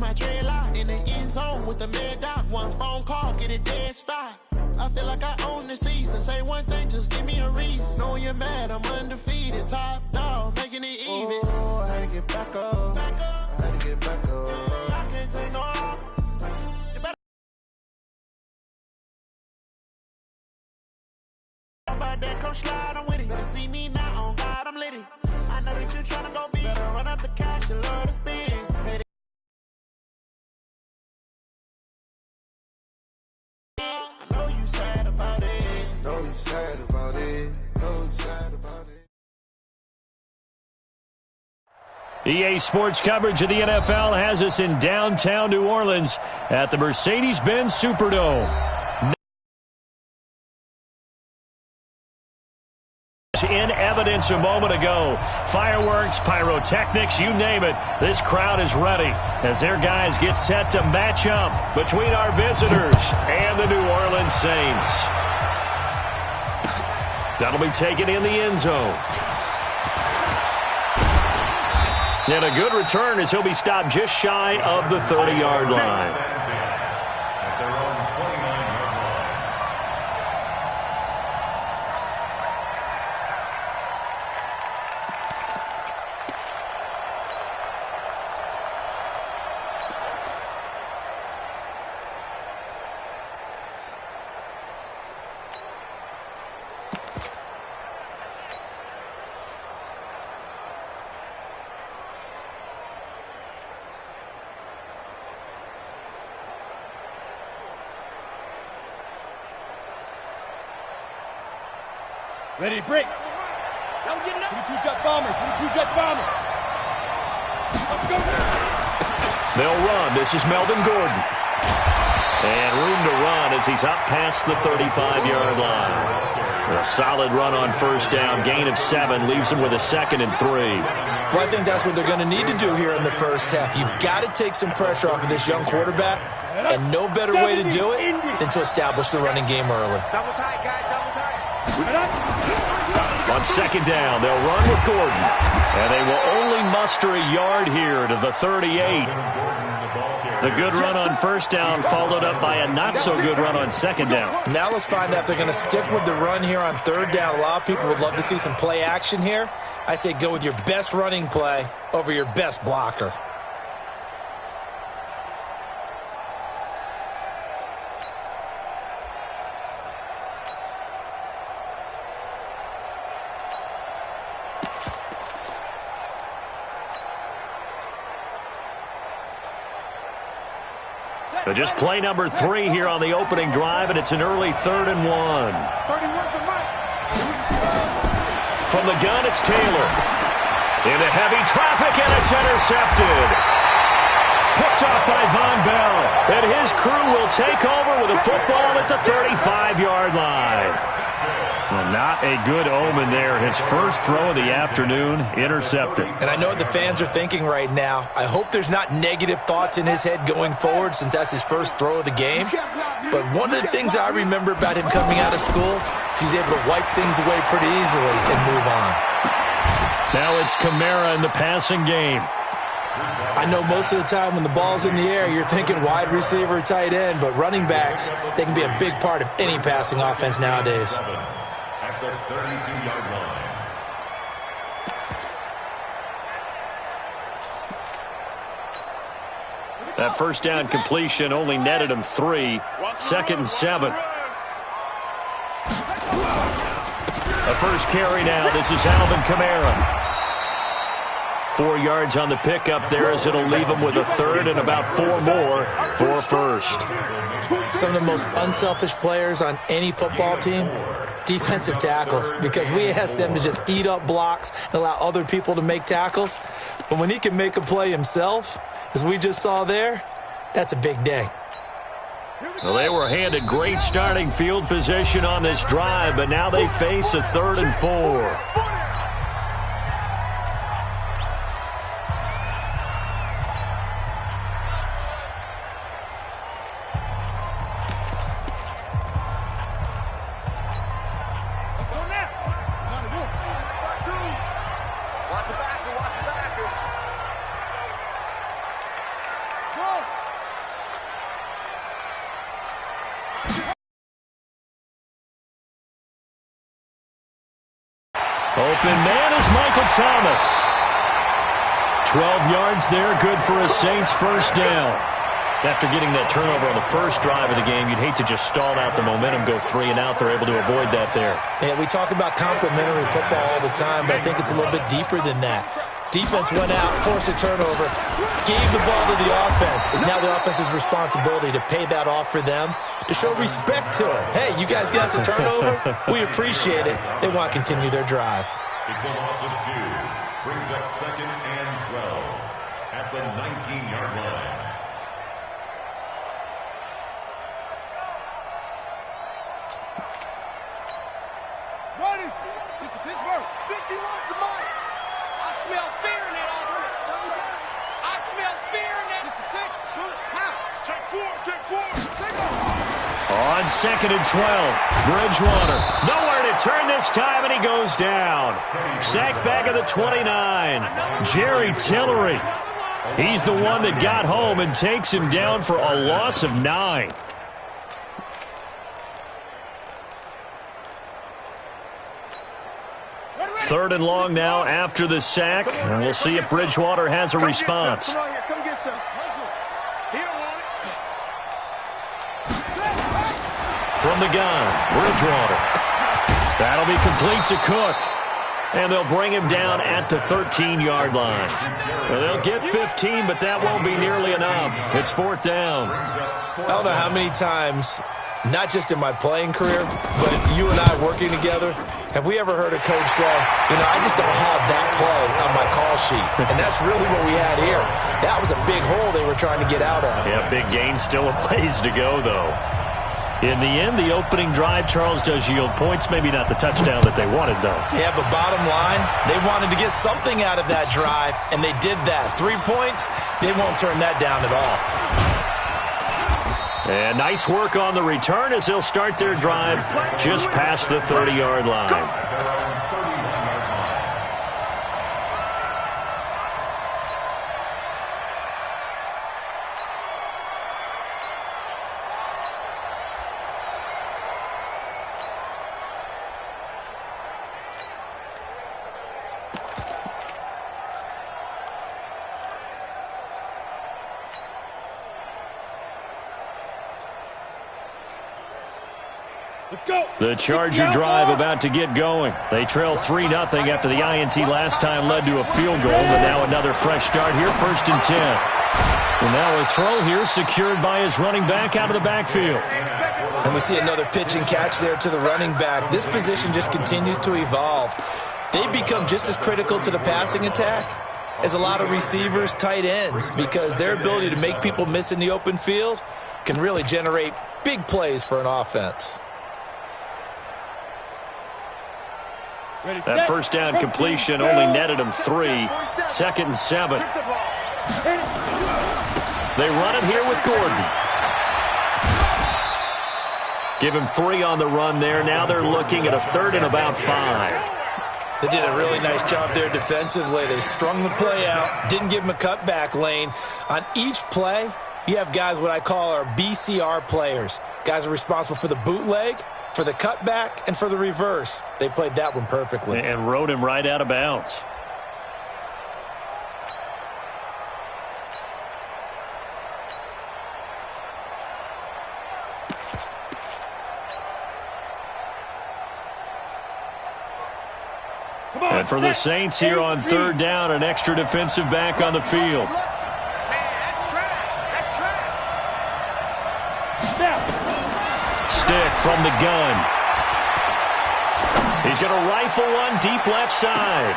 my dreadlock. In the end zone with the mad dot. One phone call, get it dead stop. I feel like I own the season. Say one thing, just give me a reason. Knowing you're mad, I'm undefeated. Top dog, making it even. Oh, I had to get back up. I had to get back up. I can't take no loss. You better about that, come slide, I'm with it. Better see me now, on God, I'm litty. I know that you tryna go big. Better run up the cash, you love to spend. EA Sports coverage of the NFL has us in downtown New Orleans at the Mercedes-Benz Superdome. In evidence a moment ago. Fireworks, pyrotechnics, you name it. This crowd is ready as their guys get set to match up between our visitors and the New Orleans Saints. That'll be taken in the end zone. And a good return as he'll be stopped just shy of the 30-yard line. Ready to break. Now get it up. 22-jet bomber. 22-jet bomber. Let's go. They'll run. This is Melvin Gordon. And room to run as he's up past the 35-yard line. A solid run on first down. Gain of 7 leaves him with a 2nd and 3. Well, I think that's what they're going to need to do here in the first half. You've got to take some pressure off of this young quarterback, and no better way to do it than to establish the running game early. Double tight, guys, double tight. On second down, they'll run with Gordon. And they will only muster a yard here to the 38. The good run on first down followed up by a not-so-good run on second down. Now let's find out if they're going to stick with the run here on third down. A lot of people would love to see some play action here. I say go with your best running play over your best blocker. So just play number 3 here on the opening drive, and it's an early 3rd and 1. 31 for Mike. From the gun, it's Taylor. Into heavy traffic, and it's intercepted. Picked off by Von Bell. And his crew will take over with a football at the 35-yard line. Well, not a good omen there. His first throw of the afternoon, intercepted. And I know what the fans are thinking right now. I hope there's not negative thoughts in his head going forward since that's his first throw of the game. But one of the things I remember about him coming out of school is he's able to wipe things away pretty easily and move on. Now it's Kamara in the passing game. I know most of the time when the ball's in the air, you're thinking wide receiver, tight end, but running backs, they can be a big part of any passing offense nowadays. At the 32-yard line. That first down completion only netted him 3. 2nd and 7. A first carry now. This is Alvin Kamara. 4 yards on the pickup there as it'll leave him with a 3rd and about 4 more for a first. Some of the most unselfish players on any football team, defensive tackles, because we ask them to just eat up blocks and allow other people to make tackles. But when he can make a play himself, as we just saw there, that's a big day. Well, they were handed great starting field position on this drive, but now they face a 3rd and 4. Go! open man is Michael Thomas. 12 yards there, good for a Saints first down. After getting that turnover on the first drive of the game, you'd hate to just stall out the momentum, go 3 and out. They're able to avoid that there. Yeah, we talk about complementary football all the time, but I think it's a little bit deeper than that. Defense went out, forced a turnover, gave the ball to the offense. It's now the offense's responsibility to pay that off for them, to show respect to them. Hey, you guys got us a turnover? We appreciate it. They want to continue their drive. It's a loss of 2. Brings up 2nd and 12 at the 19-yard line. Ready? It's Pittsburgh. 51 to Mike. I smell fear in that offense. I smell fear in that. 66. Check 4. Check 4. On 2nd and 12, Bridgewater. Nowhere to turn this time, and he goes down. Sacked back at the 29. Jerry Tillery. He's the one that got home and takes him down for a loss of 9. Third and long now after the sack, and we'll see if Bridgewater has a response. From the gun, Bridgewater. That'll be complete to Cook. And they'll bring him down at the 13-yard line. Well, they'll get 15, but that won't be nearly enough. It's 4th down. I don't know how many times, not just in my playing career, but you and I working together, have we ever heard a coach say, you know, I just don't have that play on my call sheet. And that's really what we had here. That was a big hole they were trying to get out of. Yeah, big gain, still a ways to go, though. In the end, the opening drive, Charles, does yield points. Maybe not the touchdown that they wanted, though. Yeah, but bottom line, they wanted to get something out of that drive, and they did that. 3 points, they won't turn that down at all. And nice work on the return as they'll start their drive just past the 30-yard line. The Charger drive about to get going. They trail 3-0 after the INT last time led to a field goal, but now another fresh start here, 1st and 10. And now a throw here secured by his running back out of the backfield. And we see another pitch and catch there to the running back. This position just continues to evolve. They become just as critical to the passing attack as a lot of receivers, tight ends, because their ability to make people miss in the open field can really generate big plays for an offense. That first down completion only netted him 3. 2nd and 7. They run it here with Gordon. Give him 3 on the run there. Now they're looking at a 3rd and about 5. They did a really nice job there defensively. They strung the play out, didn't give him a cutback lane. On each play, you have guys what I call our BCR players. Guys are responsible for the bootleg, for the cutback, and for the reverse. They played that one perfectly. And rode him right out of bounds. And for the Saints here on 3rd down, an extra defensive back on the field. Stick from the gun. He's going to rifle one deep left side.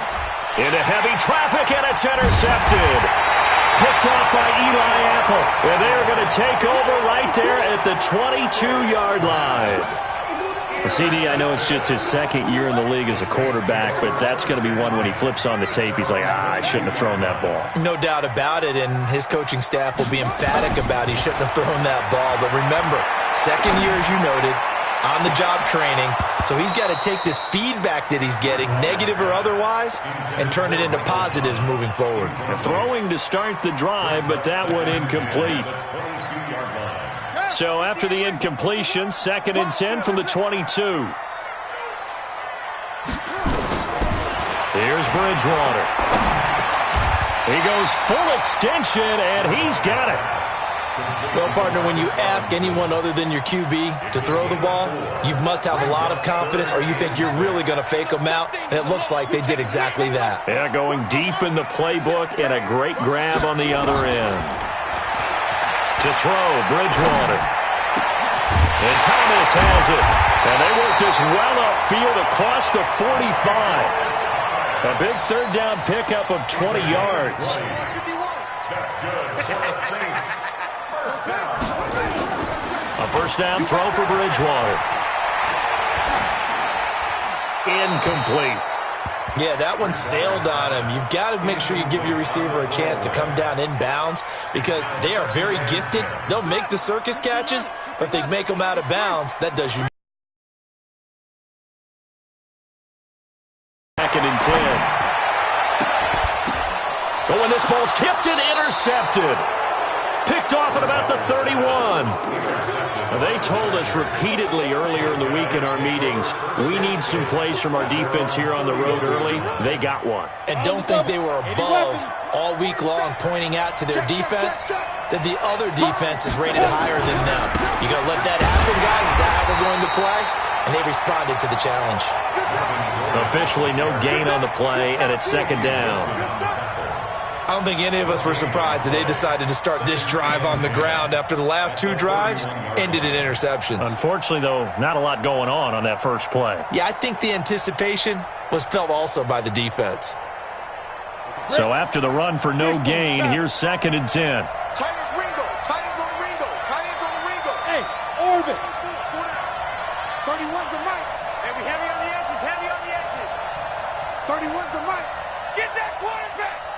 Into heavy traffic, and it's intercepted. Picked off by Eli Apple. And they're going to take over right there at the 22-yard line. CD, I know it's just his 2nd year in the league as a quarterback, but that's going to be one when he flips on the tape, he's like, I shouldn't have thrown that ball. No doubt about it, and his coaching staff will be emphatic about he shouldn't have thrown that ball. But remember, 2nd year, as you noted, on-the-job training, so he's got to take this feedback that he's getting, negative or otherwise, and turn it into positives moving forward. Throwing to start the drive, but that one incomplete. So after the incompletion, 2nd and 10 from the 22. Here's Bridgewater. He goes full extension, and he's got it. Well, partner, when you ask anyone other than your QB to throw the ball, you must have a lot of confidence, or you think you're really going to fake them out, and it looks like they did exactly that. Yeah, going deep in the playbook, and a great grab on the other end. To throw, Bridgewater. And Thomas has it. And they work this well upfield across the 45. A big third down pickup of 20 yards. That's good for the Saints. First down. A first down throw for Bridgewater. Incomplete. Yeah, that one sailed on him. You've got to make sure you give your receiver a chance to come down inbounds because they are very gifted. They'll make the circus catches, but if they make them out of bounds, that does you. Second and 10. Oh, and this ball's tipped and intercepted. Picked off at about the 31. They told us repeatedly earlier in the week in our meetings, we need some plays from our defense here on the road early. They got one. And don't think they were above all week long pointing out to their defense that the other defense is rated higher than them. You're going to let that happen, guys? Is that how we're going to play? And they responded to the challenge. Officially no gain on the play, and it's second down. I don't think any of us were surprised that they decided to start this drive on the ground after the last two drives ended in interceptions. Unfortunately, though, not a lot going on that first play. Yeah, I think the anticipation was felt also by the defense. So after the run for no gain, here's second and 10. Tight ends Ringo. Tight ends on the Ringo. Tight ends on the Ringo. Hey, Orbit. 31's the mic. And we heavy on the edges. Heavy on the edges. 31's the mic. Get that quarterback.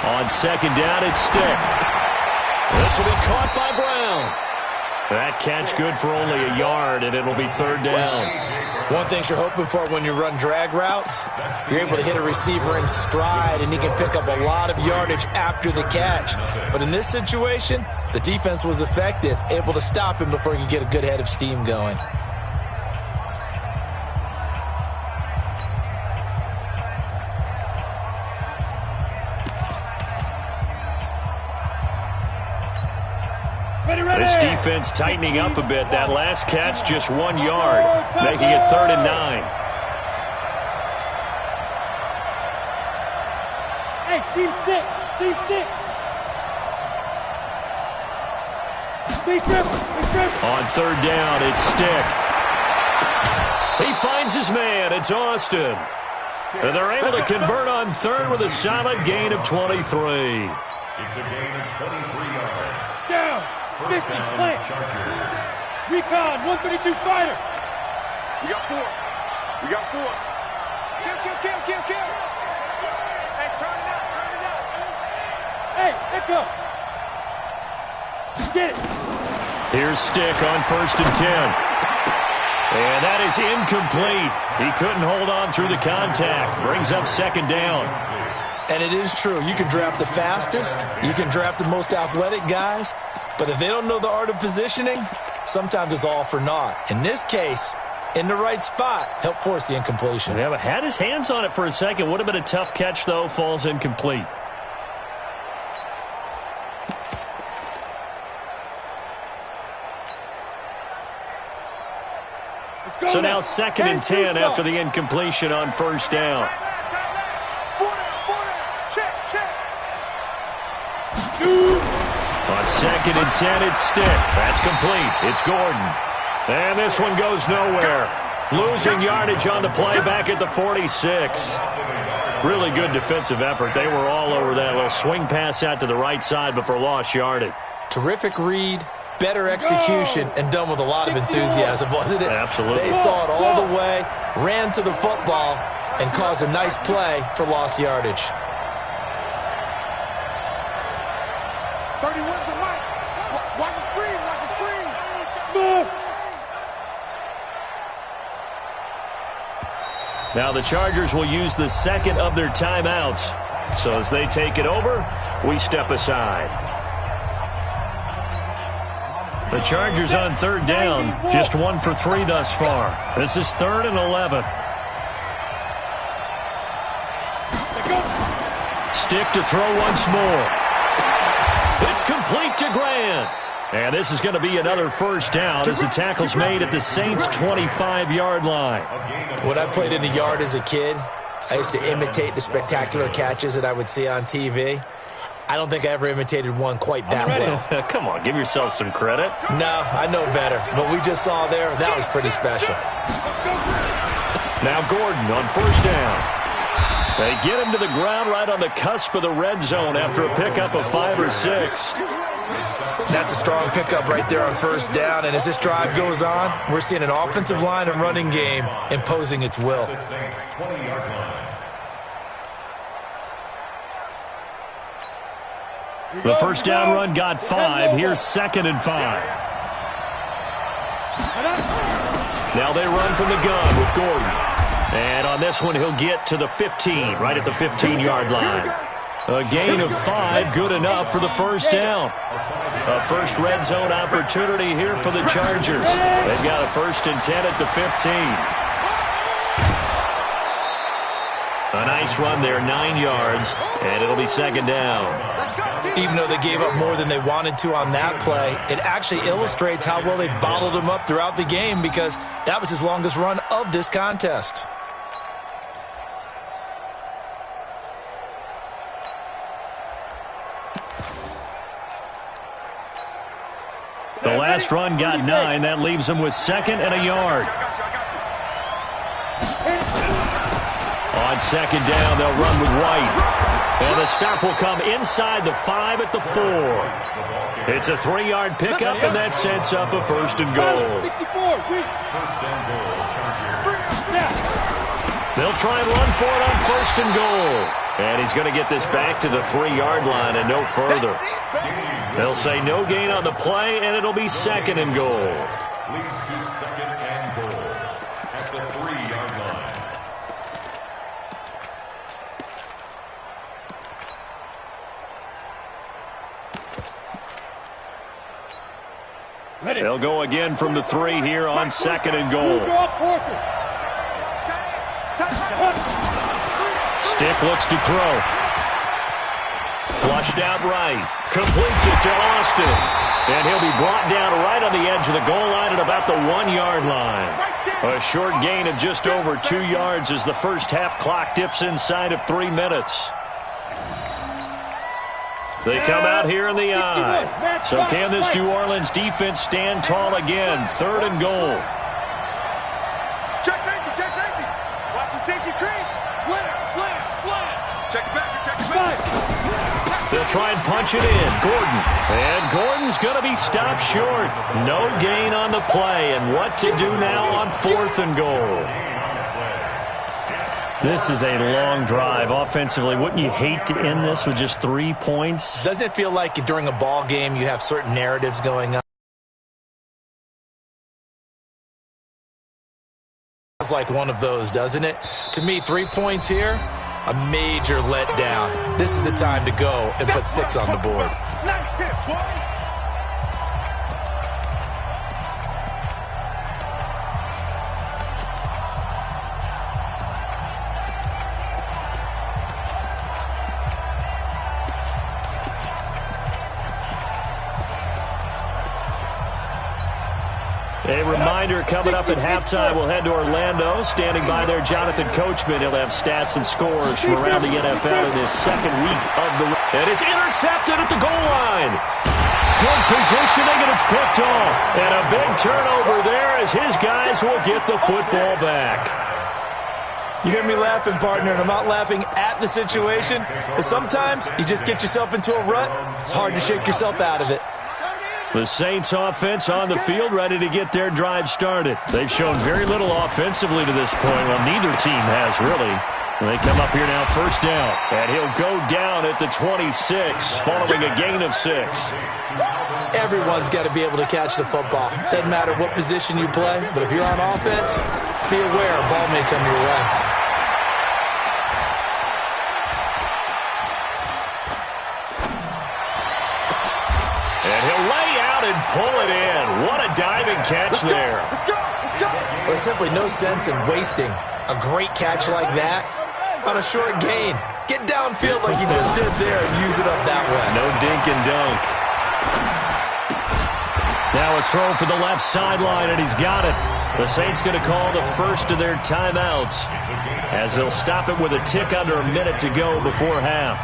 On second down, it's Stick. This will be caught by Brown. That catch good for only a yard, and it'll be third down. One thing you're hoping for when you run drag routes, you're able to hit a receiver in stride, and he can pick up a lot of yardage after the catch. But in this situation, the defense was effective, able to stop him before he could get a good head of steam going. This defense tightening up a bit. That last catch just 1 yard, making it third and 9. Hey, team 6. Team 6. On third down, it's Stick. He finds his man. It's Austin. And they're able to convert on third with a solid gain of 23. It's a gain of 23 yards. Down. 50, plant. Recon, 132 fighter. We got 4. We got 4. Kill. Hey, turn it up. Hey, let's go. Get it. Here's Stick on first and 10. And that is incomplete. He couldn't hold on through the contact. Brings up second down. And it is true. You can draft the fastest. You can draft the most athletic guys. But if they don't know the art of positioning, sometimes it's all for naught. In this case, in the right spot, helped force the incompletion. Yeah, but had his hands on it for a second. Would have been a tough catch, though. Falls incomplete. So now second and 10 after the incompletion on first down. On second and 10, it's Stick. That's complete. It's Gordon. And this one goes nowhere. Losing yardage on the play back at the 46. Really good defensive effort. They were all over that little swing pass out to the right side before lost yardage. Terrific read, better execution, and done with a lot of enthusiasm, wasn't it? Absolutely. They saw it all the way, ran to the football, and caused a nice play for lost yardage. 31's the mic. Watch the screen. Smooth. Now the Chargers will use the second of their timeouts. So as they take it over, we step aside. The Chargers on third down, just 1 for 3 thus far. This is 3rd and 11. stick to throw once more. It's complete to Grant. And this is going to be another first down as the tackle's made at the Saints' 25-yard line. When I played in the yard as a kid, I used to imitate the spectacular catches that I would see on TV. I don't think I ever imitated one quite that well. Come on, give yourself some credit. No, I know better. What we just saw there, that was pretty special. Now Gordon on first down. They get him to the ground right on the cusp of the red zone after a pickup of 5 or 6. That's a strong pickup right there on first down, and as this drive goes on, we're seeing an offensive line and running game imposing its will. The first down run got 5. Here's 2nd and 5. Now they run from the gun with Gordon. And on this one, he'll get to the 15, right at the 15-yard line. A gain of 5, good enough for the first down. A first red zone opportunity here for the Chargers. They've got a 1st and 10 at the 15. A nice run there, 9 yards, and it'll be 2nd down. Even though they gave up more than they wanted to on that play, it actually illustrates how well they bottled him up throughout the game because that was his longest run of this contest. The last run got 9. That leaves him with 2nd and a yard. On 2nd down, they'll run with White. And the stop will come inside the 5 at the 4. It's a 3-yard pickup, and that sets up a 1st and goal. They'll try and run for it on 1st and goal. And he's going to get this back to the 3-yard line and no further. They'll say no gain on the play, and it'll be 2nd and goal. Leads to 2nd and goal at the 3-yard line. They'll go again from the 3 here on 2nd and goal. Stick looks to throw. Flushed out right. Completes it to Austin. And he'll be brought down right on the edge of the goal line at about the 1-yard line. A short gain of just over 2 yards as the first half clock dips inside of 3 minutes. They come out here in the eye. So can this New Orleans defense stand tall again? 3rd and goal. Check safety, check safety. Watch the safety creep. Slam. Check it back. They'll try and punch it in. Gordon. And Gordon's going to be stopped short. No gain on the play. And what to do now on 4th and goal? This is a long drive offensively. Wouldn't you hate to end this with just 3 points? Doesn't it feel like during a ball game you have certain narratives going on? It's like one of those, doesn't it? To me, 3 points here, a major letdown. This is the time to go and put 6 on the board. Nice hit, boy. A reminder coming up at halftime. We'll head to Orlando. Standing by there, Jonathan Coachman. He'll have stats and scores from around the NFL in this 2nd week of the... And it's intercepted at the goal line. Good positioning, and it's picked off. And a big turnover there as his guys will get the football back. You hear me laughing, partner, and I'm not laughing at the situation. But sometimes you just get yourself into a rut. It's hard to shake yourself out of it. The Saints offense on the field, ready to get their drive started. They've shown very little offensively to this point. Well, neither team has, really. They come up here now, 1st down. And he'll go down at the 26, following a gain of 6. Everyone's got to be able to catch the football. Doesn't matter what position you play, but if you're on offense, be aware a ball may come your way. And he'll lay out and pull it in. What a diving catch there. There's simply no sense in wasting a great catch like that on a short gain. Get downfield like you just did there and use it up that way. No dink and dunk. Now a throw for the left sideline, and he's got it. The Saints going to call the first of their timeouts as they'll stop it with a tick under a minute to go before half.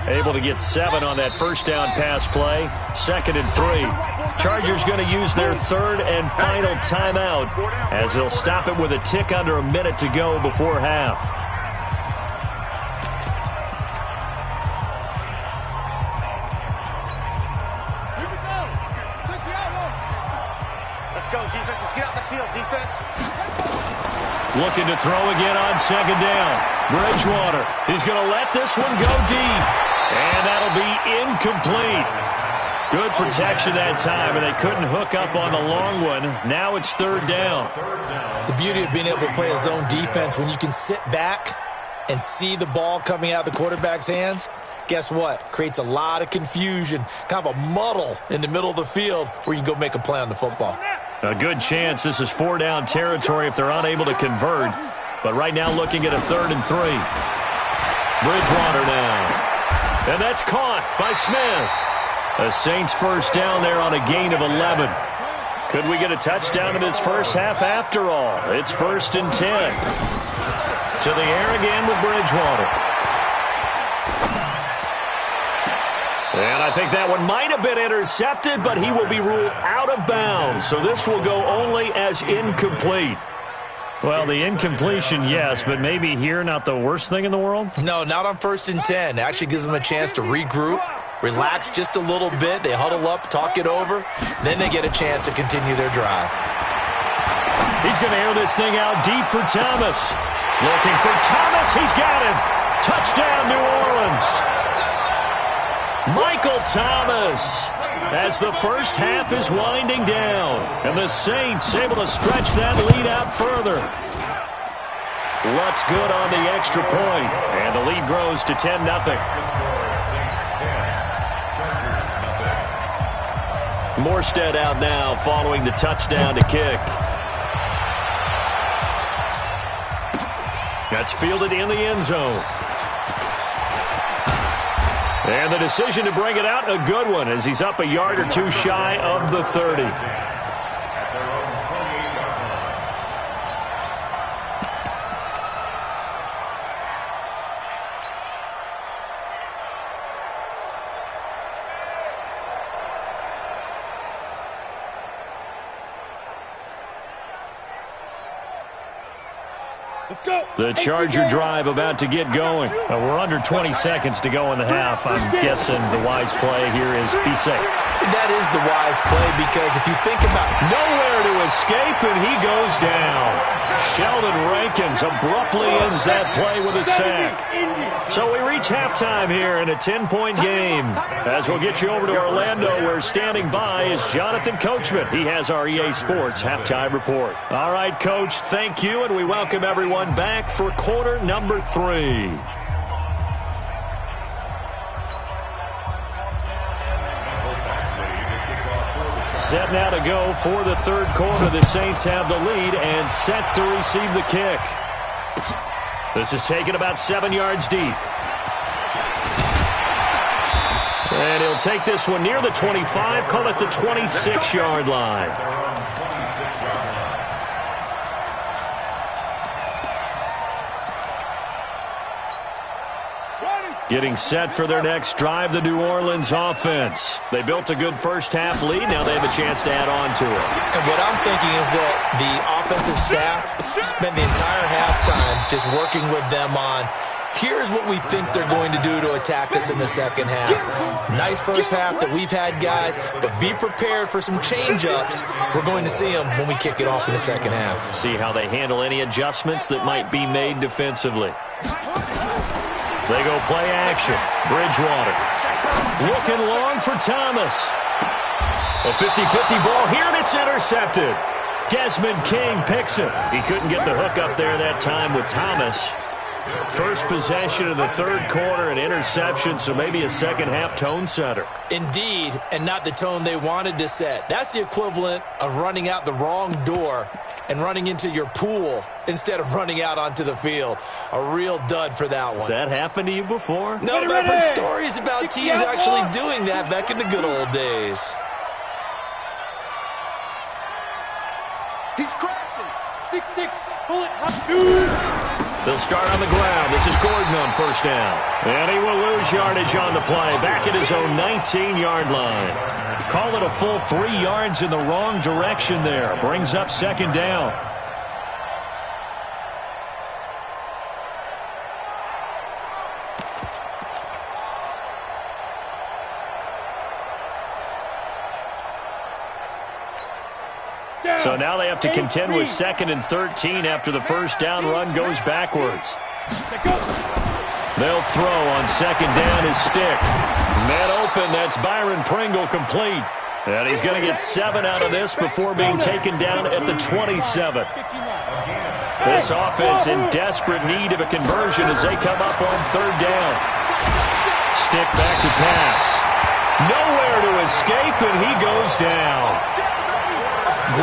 Able to get 7 on that first down pass play. 2nd and 3. Chargers going to use their third and final timeout as they'll stop it with a tick under a minute to go before half. Let's go, defense. Let's get out the field, defense. Looking to throw again on 2nd down. Bridgewater. He's going to let this one go deep. And that'll be incomplete. Good protection that time, and they couldn't hook up on the long one. Now it's 3rd down. The beauty of being able to play a zone defense, when you can sit back and see the ball coming out of the quarterback's hands, guess what? Creates a lot of confusion, kind of a muddle in the middle of the field where you can go make a play on the football. A good chance this is 4-down territory if they're unable to convert. But right now looking at a 3rd and 3. Bridgewater now. And that's caught by Smith. The Saints first down there on a gain of 11. Could we get a touchdown in this first half after all? It's 1st and 10. To the air again with Bridgewater. And I think that one might have been intercepted, but he will be ruled out of bounds. So this will go only as incomplete. Well, the incompletion, yes, but maybe here not the worst thing in the world? No, not on 1st and 10. It actually gives them a chance to regroup, relax just a little bit. They huddle up, talk it over. Then they get a chance to continue their drive. He's going to air this thing out deep for Thomas. Looking for Thomas. He's got him. Touchdown, New Orleans. Michael Thomas, as the first half is winding down, and the Saints able to stretch that lead out further. Lutz good on the extra point, and the lead grows to 10-0. Morstead out now following the touchdown to kick. That's fielded in the end zone. And the decision to bring it out, a good one, as he's up a yard or two shy of the 30. Let's go. The Charger drive about to get going. We're under 20 seconds to go in the half. I'm guessing the wise play here is be safe. That is the wise play, because if you think about nowhere to escape, and he goes down. Sheldon Rankins abruptly ends that play with a sack. So we reach halftime here in a 10-point game. As we'll get you over to Orlando, where standing by is Jonathan Coachman. He has our EA Sports halftime report. All right, Coach, thank you, and we welcome everyone back for quarter number 3. Set now to go for the third quarter. The Saints have the lead and set to receive the kick. This is taken about 7 yards deep. And he'll take this one near the 25, call it the 26-yard line. Getting set for their next drive, the New Orleans offense. They built a good first half lead. Now they have a chance to add on to it. And what I'm thinking is that the offensive staff spent the entire halftime just working with them on, here's what we think they're going to do to attack us in the second half. Nice first half that we've had, guys, but be prepared for some change-ups. We're going to see them when we kick it off in the second half. See how they handle any adjustments that might be made defensively. They go play action. Bridgewater. Looking long for Thomas. A 50-50 ball here, and it's intercepted. Desmond King picks it. He couldn't get the hook up there that time with Thomas. First possession of the third quarter, an interception, so maybe a second-half tone setter. Indeed, and not the tone they wanted to set. That's the equivalent of running out the wrong door and running into your pool instead of running out onto the field. A real dud for that one. Has that happened to you before? No, but I've heard stories about teams actually doing that back in the good old days. He's crashing. 6'6", bullet, hot. They'll start on the ground. This is Gordon on first down. And he will lose yardage on the play. Back at his own 19-yard line. Call it a full 3 yards in the wrong direction there. Brings up second down. So now they have to contend with 2nd and 13 after the first down run goes backwards. They'll throw on second down his stick. Man open, that's Byron Pringle complete. And he's going to get 7 out of this before being taken down at the 27. This offense in desperate need of a conversion as they come up on third down. Stick back to pass. Nowhere to escape, and he goes down.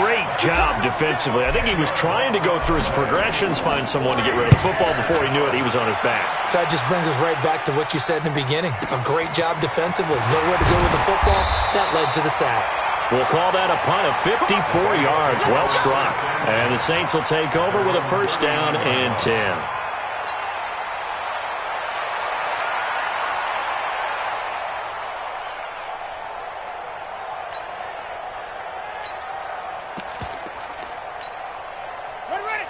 Great job defensively. I think he was trying to go through his progressions, find someone to get rid of the football. Before he knew it, he was on his back. So that just brings us right back to what you said in the beginning. A great job defensively. Nowhere to go with the football. That led to the sack. We'll call that a punt of 54 yards. Well struck. And the Saints will take over with a first down and 10.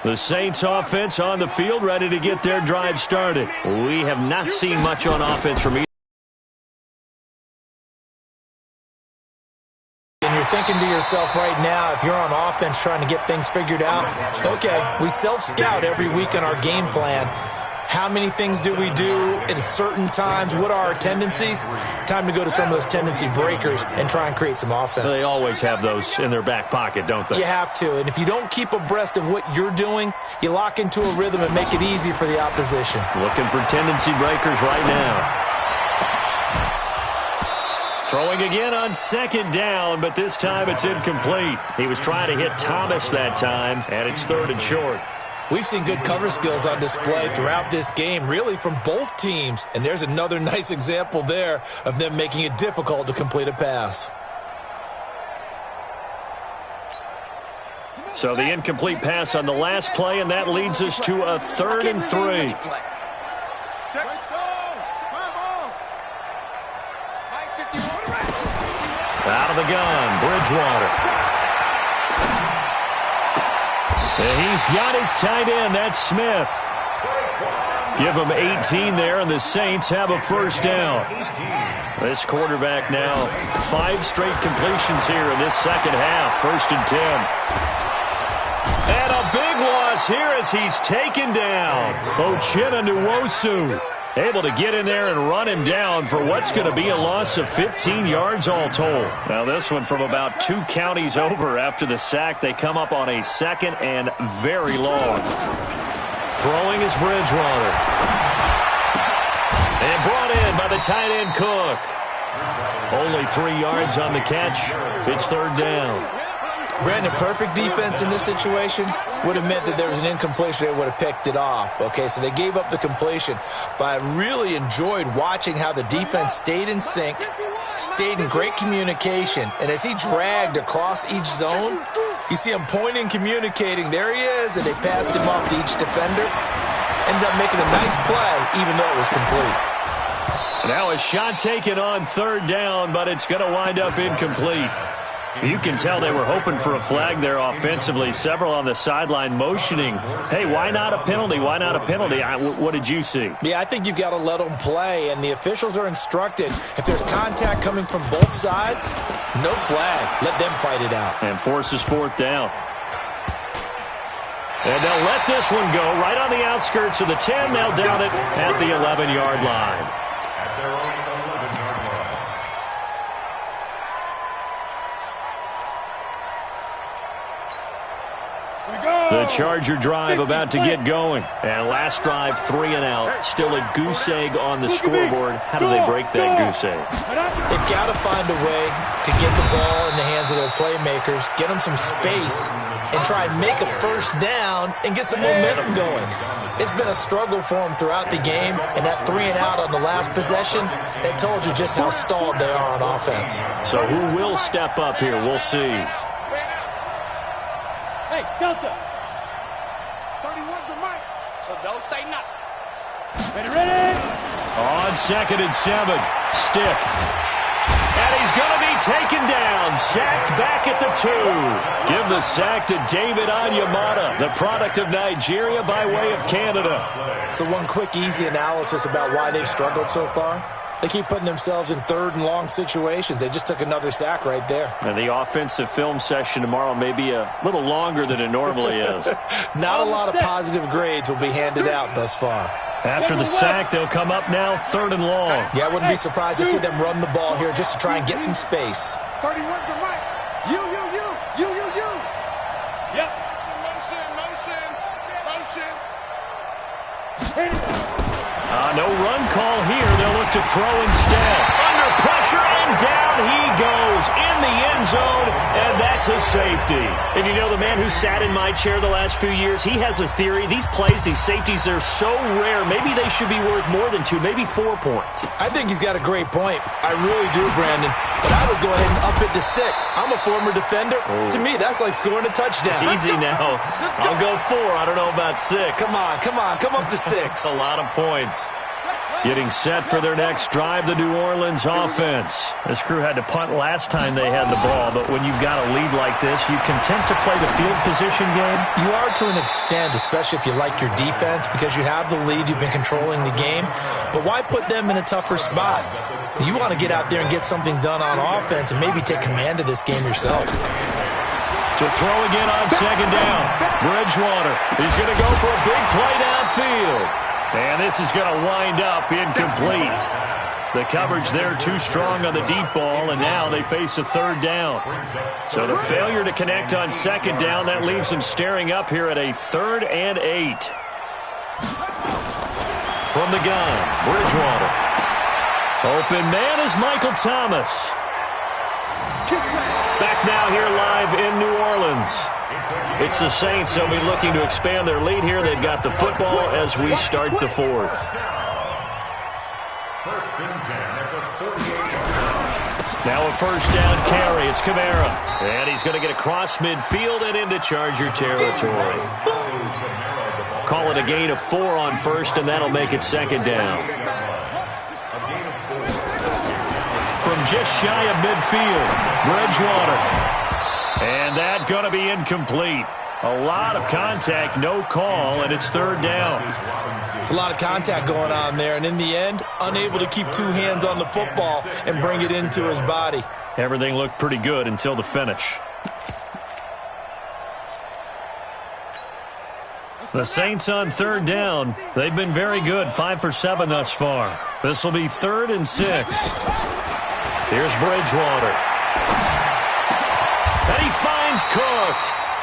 The Saints offense on the field, ready to get their drive started. We have not seen much on offense from either. And you're thinking to yourself right now, if you're on offense trying to get things figured out, okay, we self-scout every week on our game plan. How many things do we do at certain times? What are our tendencies? Time to go to some of those tendency breakers and try and create some offense. They always have those in their back pocket, don't they? You have to. And if you don't keep abreast of what you're doing, you lock into a rhythm and make it easy for the opposition. Looking for tendency breakers right now. Throwing again on second down, but this time it's incomplete. He was trying to hit Thomas that time, and it's 3rd and short. We've seen good cover skills on display throughout this game, really from both teams. And there's another nice example there of them making it difficult to complete a pass. So the incomplete pass on the last play, and that leads us to a 3rd and 3. Out of the gun, Bridgewater. And he's got his tight end. That's Smith. Give him 18 there, and the Saints have a first down. This quarterback now 5 straight completions here in this second half. 1st and 10. And a big loss here as he's taken down. Uchenna Nwosu able to get in there and run him down for what's going to be a loss of 15 yards all told. Now this one from about 2 counties over after the sack. They come up on a 2nd and very long. Throwing is Bridgewater. And brought in by the tight end Cook. Only 3 yards on the catch. It's 3rd down. Brandon, perfect defense in this situation would have meant that there was an incompletion. They would have picked it off. Okay, so they gave up the completion. But I really enjoyed watching how the defense stayed in sync, stayed in great communication. And as he dragged across each zone, you see him pointing, communicating. There he is, and they passed him off to each defender. Ended up making a nice play, even though it was complete. Now a shot taken on 3rd down, but it's going to wind up incomplete. You can tell they were hoping for a flag there offensively. Several on the sideline motioning, hey, why not a penalty? Why not a penalty? What did you see? Yeah, I think you've got to let them play, and the officials are instructed if there's contact coming from both sides, no flag. Let them fight it out. And forces 4th down. And they'll let this one go right on the outskirts of the 10. They'll down it at the 11-yard line. At their own 11-yard line. The Charger drive about to get going. And last drive, 3 and out. Still a goose egg on the scoreboard. How do they break that goose egg? They've got to find a way to get the ball in the hands of their playmakers, get them some space, and try and make a first down and get some momentum going. It's been a struggle for them throughout the game, and that 3 and out on the last possession, that told you just how stalled they are on offense. So who will step up here? We'll see. Hey, Delta. 31's the mic. So don't say nothing. Ready? On 2nd and 7. Stick. And he's going to be taken down. Sacked back at the 2. Give the sack to David Onyemata, the product of Nigeria by way of Canada. So one quick, easy analysis about why they've struggled so far. They keep putting themselves in 3rd and long situations. They just took another sack right there. And the offensive film session tomorrow may be a little longer than it normally is. Not a lot of positive grades will be handed out thus far. After the sack, they'll come up now 3rd and long. Yeah, I wouldn't be surprised to see them run the ball here just to try and get some space. 31's the mic. You. Yep. Motion. No run call here. They'll look to throw instead. Under pressure, and down he goes in the end zone, and that's a safety. And you know, the man who sat in my chair the last few years, he has a theory. These plays, these safeties, they're so rare. Maybe they should be worth more than 2, maybe 4 points. I think he's got a great point. I really do, Brandon. But I would go ahead and up it to 6. I'm a former defender. Oh. To me, that's like scoring a touchdown. Easy now. I'll go 4. I don't know about 6. Come on. Come up to 6. That's a lot of points. Getting set for their next drive, the New Orleans offense. This crew had to punt last time they had the ball, but when you've got a lead like this, you content to play the field position game? You are to an extent, especially if you like your defense, because you have the lead, you've been controlling the game. But why put them in a tougher spot? You want to get out there and get something done on offense and maybe take command of this game yourself. To throw again on 2nd down. Bridgewater. He's going to go for a big play downfield. And this is going to wind up incomplete. The coverage there too strong on the deep ball, and now they face a 3rd down. So the failure to connect on 2nd down, that leaves them staring up here at a 3rd and 8. From the gun, Bridgewater. Open man is Michael Thomas. Back now here live in New Orleans. It's the Saints. They'll be looking to expand their lead here. They've got the football as we start the 4th. 1st and 10 at the 48. Now a 1st down carry. It's Kamara. And he's going to get across midfield and into Charger territory. Call it a gain of 4 on 1st, and that'll make it 2nd down. From just shy of midfield, Bridgewater. And that going to be incomplete. A lot of contact, no call, and it's 3rd down. It's a lot of contact going on there, and in the end, unable to keep 2 hands on the football and bring it into his body. Everything looked pretty good until the finish. The Saints on 3rd down. They've been very good, 5 for 7 thus far. This will be 3rd and 6. Here's Bridgewater. And he finds Cook.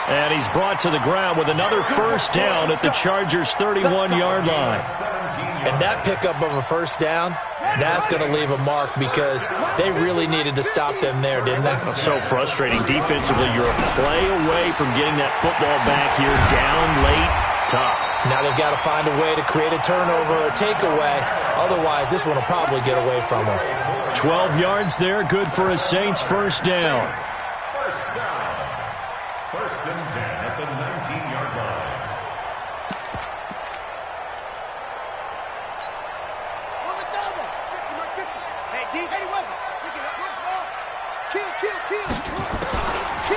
And he's brought to the ground with another 1st down at the Chargers' 31-yard line. And that pickup of a 1st down, that's going to leave a mark because they really needed to stop them there, didn't they? So frustrating. Defensively, you're a play away from getting that football back here down late. Tough. Now they've got to find a way to create a turnover or a takeaway. Otherwise, this one will probably get away from them. 12 yards there, good for a Saints 1st down. 1st and 10 at the 19-yard line.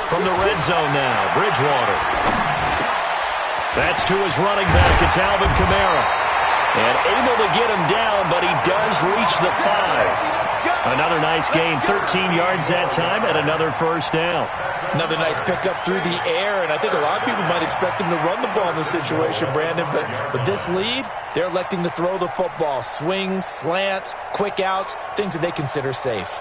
From the red zone now, Bridgewater. That's to his running back. It's Alvin Kamara. And able to get him down, but he does reach the 5. Another nice gain, 13 yards that time, and another 1st down. Another nice pickup through the air, and I think a lot of people might expect him to run the ball in this situation, Brandon, but with this lead, they're electing to throw the football. Swings, slants, quick outs, things that they consider safe.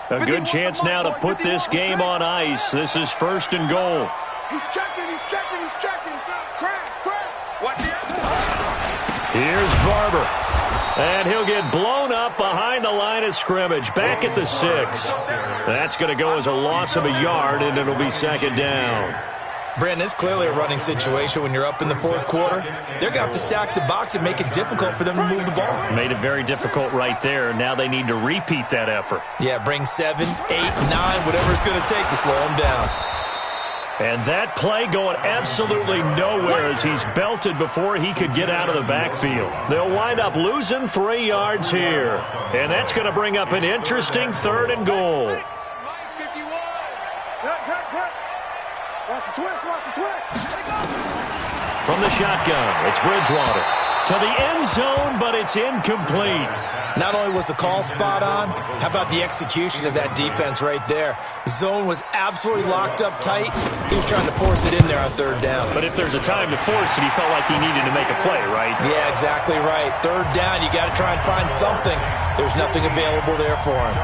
A good chance now to put this game on ice. This is 1st and goal. He's checking. Crash. Watch it. Here's Barber. And he'll get blown up behind the line of scrimmage. Back at the 6. That's going to go as a loss of a yard, and it'll be 2nd down. Brandon, it's clearly a running situation when you're up in the 4th quarter. They're going to have to stack the box and make it difficult for them to move the ball. Made it very difficult right there. Now they need to repeat that effort. Yeah, bring 7, 8, 9, whatever it's going to take to slow them down. And that play going absolutely nowhere as he's belted before he could get out of the backfield. They'll wind up losing 3 yards here. And that's going to bring up an interesting 3rd and goal. Watch the twist. From the shotgun, it's Bridgewater. To the end zone, but it's incomplete. Not only was the call spot on, how about the execution of that defense right there? The zone was absolutely locked up tight. He was trying to force it in there on 3rd down. But if there's a time to force it, he felt like he needed to make a play, right? Yeah, exactly right. 3rd down, you got to try and find something. There's nothing available there for him.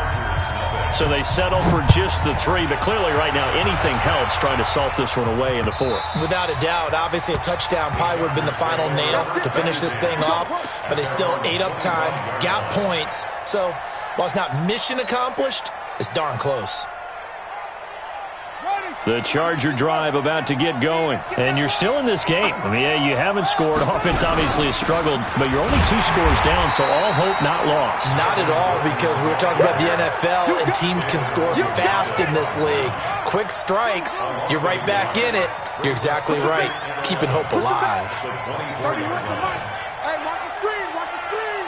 So they settle for just the 3, but clearly right now anything helps trying to salt this one away in the 4th. Without a doubt, obviously a touchdown probably would have been the final nail to finish this thing off, but they still ate up time, got points. So while it's not mission accomplished, it's darn close. The Charger drive about to get going. And you're still in this game. I mean, yeah, you haven't scored. Offense obviously has struggled, but you're only 2 scores down, so all hope not lost. Not at all, because we were talking about the NFL, and teams can score fast in this league. Quick strikes, you're right back in it. You're exactly right. Keeping hope alive. 31 to Mike. Hey, watch the screen. Watch the screen.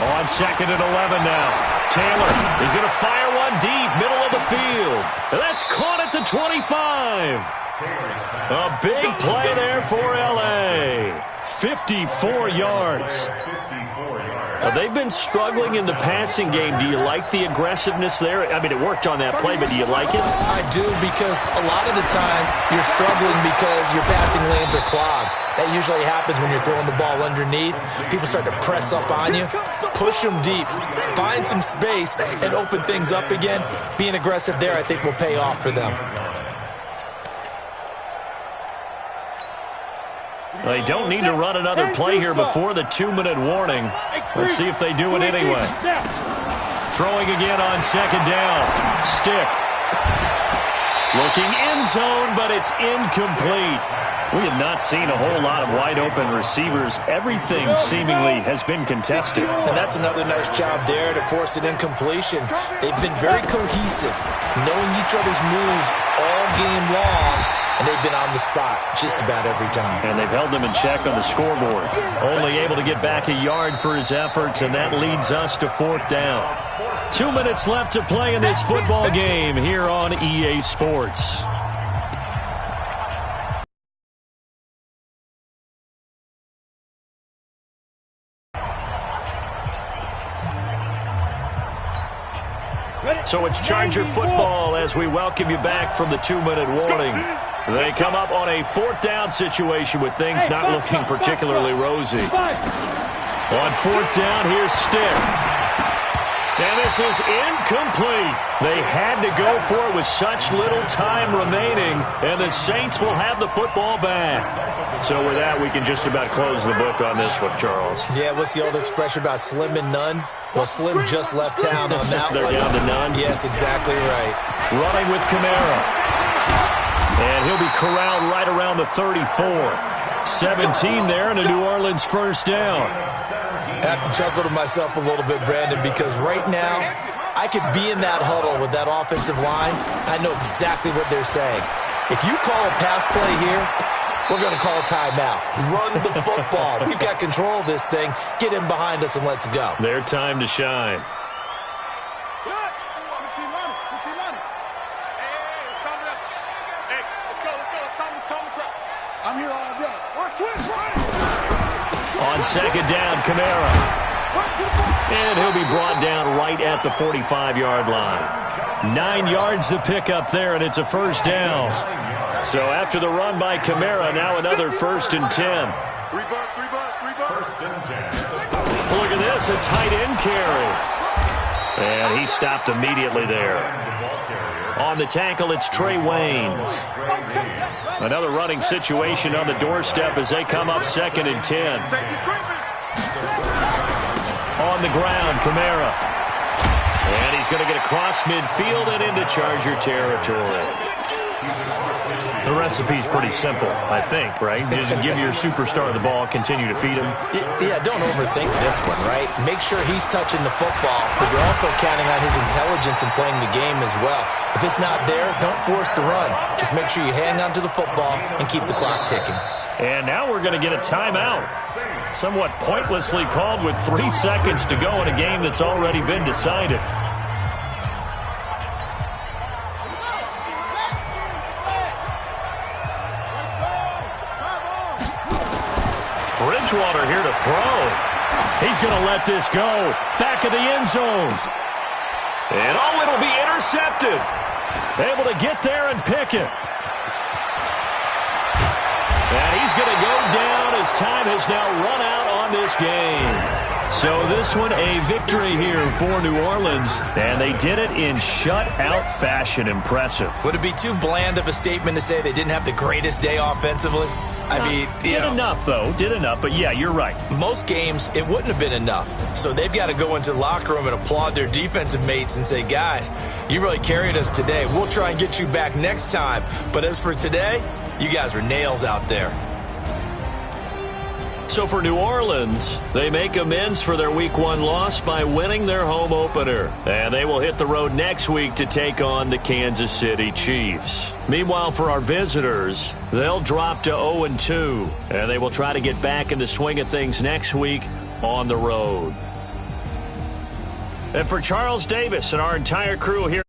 On 2nd and 11 now. Taylor is going to fire one deep, middle of the field. And that's caught at the 25. A big play there for L.A. 54 yards. Now, they've been struggling in the passing game. Do you like the aggressiveness there? I mean, it worked on that play, but do you like it? I do, because a lot of the time you're struggling because your passing lanes are clogged. That usually happens when you're throwing the ball underneath. People start to press up on you. Push them deep. Find some space and open things up again. Being aggressive there, I think, will pay off for them. They don't need to run another play here before the 2-minute warning. Let's see if they do it anyway. Throwing again on 2nd down. Stick. Looking end zone, but it's incomplete. We have not seen a whole lot of wide-open receivers. Everything seemingly has been contested. And that's another nice job there to force an incompletion. They've been very cohesive, knowing each other's moves all game long. And they've been on the spot just about every time. And they've held them in check on the scoreboard. Only able to get back a yard for his efforts, and that leads us to 4th down. 2 minutes left to play in this football game here on EA Sports. So it's Charger football as we welcome you back from the 2-minute warning. They come up on a 4th down situation with things not looking particularly rosy. On 4th down, here's Stick. And this is incomplete. They had to go for it with such little time remaining, and the Saints will have the football back. So with that, we can just about close the book on this one, Charles. Yeah, what's the old expression about slim and none? Well, Slim just left town on that They're one. down to none? Yes, exactly right. Running with Kamara. And he'll be corralled right around the 34. 17 there and a New Orleans 1st down. I have to chuckle to myself a little bit, Brandon, because right now I could be in that huddle with that offensive line. I know exactly what they're saying. If you call a pass play here, we're going to call a timeout. Run the football. We've got control of this thing. Get in behind us and let's go. Their time to shine. I'm here all day. Watch twist, right? On 2nd down, Kamara. And he'll be brought down right at the 45-yard line. 9 yards to pick up there, and it's a 1st down. So after the run by Kamara, now another 1st and 10. Three bucks. Look at this, a tight end carry. And he stopped immediately there. On the tackle, it's Trey Waynes. Another running situation on the doorstep as they come up 2nd and 10. On the ground, Kamara. And he's going to get across midfield and into Charger territory. The recipe's pretty simple, I think, right? Just give your superstar the ball, continue to feed him. Yeah, don't overthink this one, right? Make sure he's touching the football, but you're also counting on his intelligence in playing the game as well. If it's not there, don't force the run. Just make sure you hang on to the football and keep the clock ticking. And now we're going to get a timeout. Somewhat pointlessly called with 3 seconds to go in a game that's already been decided. Bridgewater here to throw. He's going to let this go. Back of the end zone. And it'll be intercepted. Able to get there and pick it. And he's going to go down as time has now run out on this game. So this one a victory here for New Orleans, and they did it in shutout fashion. Impressive. Would it be too bland of a statement to say they didn't have the greatest day offensively? I mean, did enough, though. Did enough, but yeah, you're right. Most games, it wouldn't have been enough. So they've got to go into the locker room and applaud their defensive mates and say, guys, you really carried us today. We'll try and get you back next time. But as for today, you guys are nails out there. So for New Orleans, they make amends for their Week 1 loss by winning their home opener. And they will hit the road next week to take on the Kansas City Chiefs. Meanwhile, for our visitors, they'll drop to 0-2. And they will try to get back in the swing of things next week on the road. And for Charles Davis and our entire crew here.